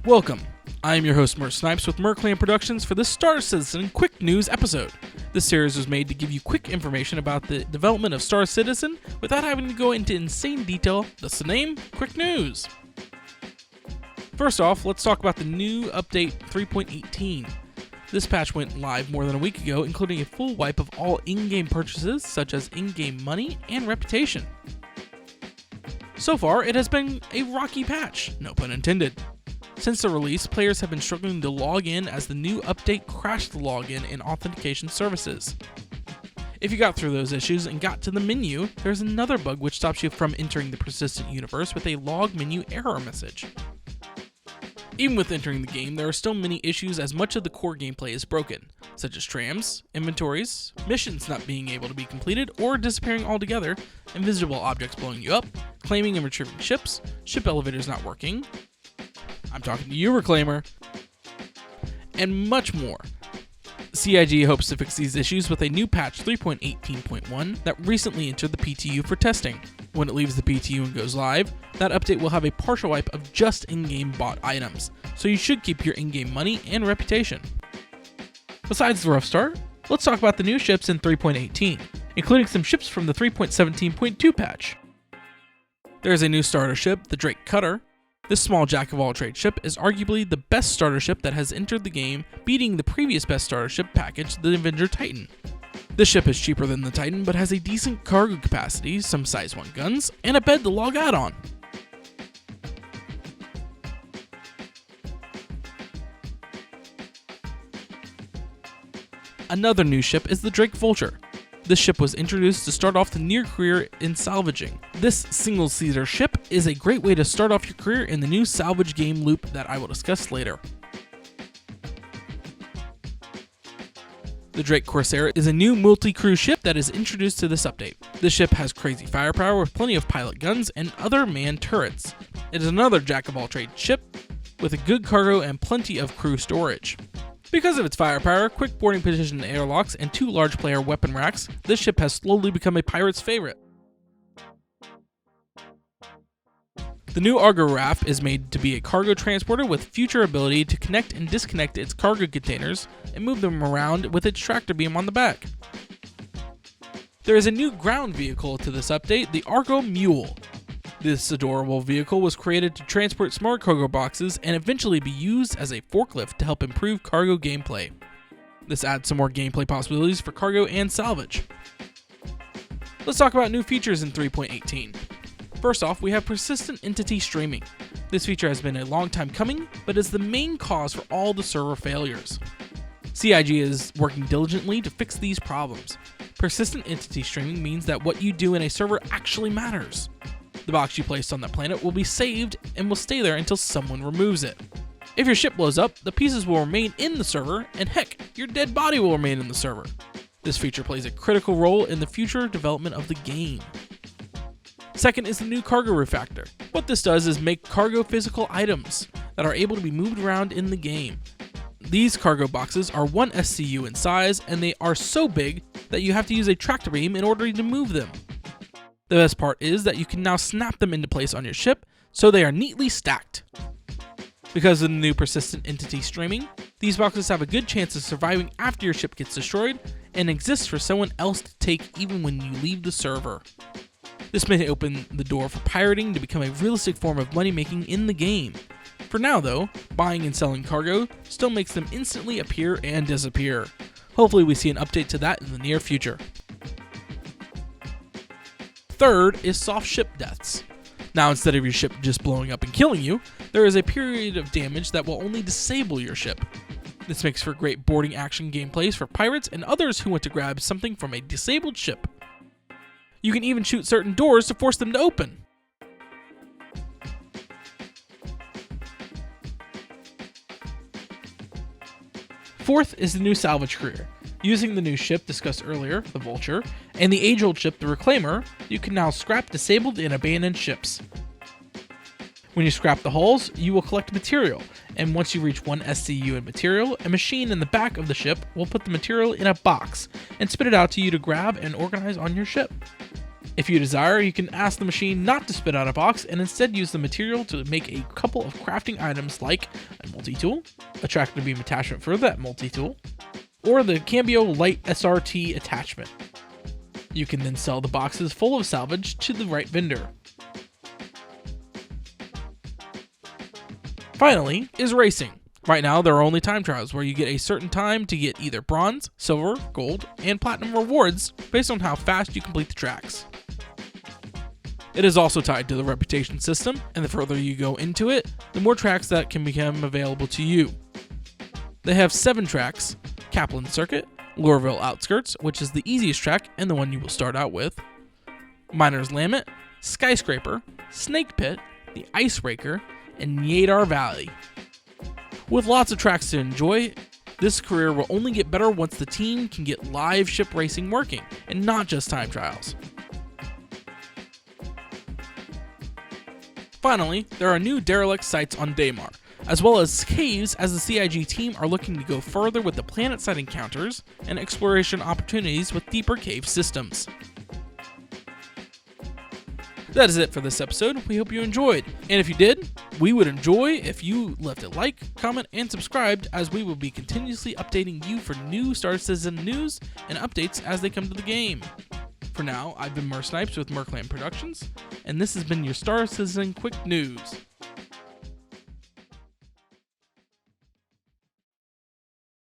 Welcome. I am your host, Mer Snipes with Merclan Productions for this Star Citizen Quick News episode. This series was made to give you quick information about the development of Star Citizen without having to go into insane detail, thus the name, Quick News. First off, let's talk about the new update 3.18. This patch went live more than a week ago, including a full wipe of all in-game purchases, such as in-game money and reputation. So far, it has been a rocky patch, no pun intended. Since the release, players have been struggling to log in as the new update crashed the login and authentication services. If you got through those issues and got to the menu, there's another bug which stops you from entering the persistent universe with a log menu error message. Even with entering the game, there are still many issues as much of the core gameplay is broken, such as trams, inventories, missions not being able to be completed or disappearing altogether, invisible objects blowing you up, claiming and retrieving ships, ship elevators not working, I'm talking to you, Reclaimer, and much more. CIG hopes to fix these issues with a new patch 3.18.1 that recently entered the PTU for testing. When it leaves the PTU and goes live, that update will have a partial wipe of just in-game bought items, so you should keep your in-game money and reputation. Besides the rough start, let's talk about the new ships in 3.18, including some ships from the 3.17.2 patch. There is a new starter ship, the Drake Cutter. This small jack-of-all-trades ship is arguably the best starter ship that has entered the game, beating the previous best starter ship package, the Avenger Titan. This ship is cheaper than the Titan, but has a decent cargo capacity, some size 1 guns, and a bed to log out on. Another new ship is the Drake Vulture. This ship was introduced to start off the near career in salvaging. This single-seater ship is a great way to start off your career in the new salvage game loop that I will discuss later. The Drake Corsair is a new multi-crew ship that is introduced to this update. This ship has crazy firepower with plenty of pilot guns and other manned turrets. It is another jack-of-all-trades ship with a good cargo and plenty of crew storage. Because of its firepower, quick boarding position airlocks, and 2 large player weapon racks, this ship has slowly become a pirate's favorite. The new Argo Raft is made to be a cargo transporter with future ability to connect and disconnect its cargo containers and move them around with its tractor beam on the back. There is a new ground vehicle to this update, the Argo Mule. This adorable vehicle was created to transport smart cargo boxes and eventually be used as a forklift to help improve cargo gameplay. This adds some more gameplay possibilities for cargo and salvage. Let's talk about new features in 3.18. First off, we have persistent entity streaming. This feature has been a long time coming, but is the main cause for all the server failures. CIG is working diligently to fix these problems. Persistent entity streaming means that what you do in a server actually matters. The box you placed on that planet will be saved and will stay there until someone removes it. If your ship blows up, the pieces will remain in the server, and heck, your dead body will remain in the server. This feature plays a critical role in the future development of the game. Second is the new cargo refactor. What this does is make cargo physical items that are able to be moved around in the game. These cargo boxes are 1 SCU in size, and they are so big that you have to use a tractor beam in order to move them. The best part is that you can now snap them into place on your ship, so they are neatly stacked. Because of the new persistent entity streaming, these boxes have a good chance of surviving after your ship gets destroyed and exist for someone else to take even when you leave the server. This may open the door for pirating to become a realistic form of money making in the game. For now though, buying and selling cargo still makes them instantly appear and disappear. Hopefully we see an update to that in the near future. Third is soft ship deaths. Now instead of your ship just blowing up and killing you, there is a period of damage that will only disable your ship. This makes for great boarding action gameplays for pirates and others who want to grab something from a disabled ship. You can even shoot certain doors to force them to open. Fourth is the new salvage career. Using the new ship discussed earlier, the Vulture, and the age-old ship, the Reclaimer, you can now scrap disabled and abandoned ships. When you scrap the hulls, you will collect material, and once you reach 1 SCU in material, a machine in the back of the ship will put the material in a box and spit it out to you to grab and organize on your ship. If you desire, you can ask the machine not to spit out a box and instead use the material to make a couple of crafting items like a multi-tool, a tractor beam attachment for that multi-tool, or the Cambio Light SRT attachment. You can then sell the boxes full of salvage to the right vendor. Finally is racing. Right now, there are only time trials where you get a certain time to get either bronze, silver, gold, and platinum rewards based on how fast you complete the tracks. It is also tied to the reputation system, and the further you go into it, the more tracks that can become available to you. They have 7 tracks: Kaplan Circuit, Lorville Outskirts, which is the easiest track and the one you will start out with, Miner's Lamet, Skyscraper, Snake Pit, the Icebreaker, and Nyadar Valley. With lots of tracks to enjoy, this career will only get better once the team can get live ship racing working, and not just time trials. Finally, there are new derelict sites on Daymar, as well as caves, as the CIG team are looking to go further with the planet side encounters and exploration opportunities with deeper cave systems. That is it for this episode. We hope you enjoyed, and if you did, we would enjoy if you left a like, comment, and subscribed, as we will be continuously updating you for new Star Citizen news and updates as they come to the game. For now, I've been Mer Snipes with Merclan Productions, and this has been your Star Citizen Quick News.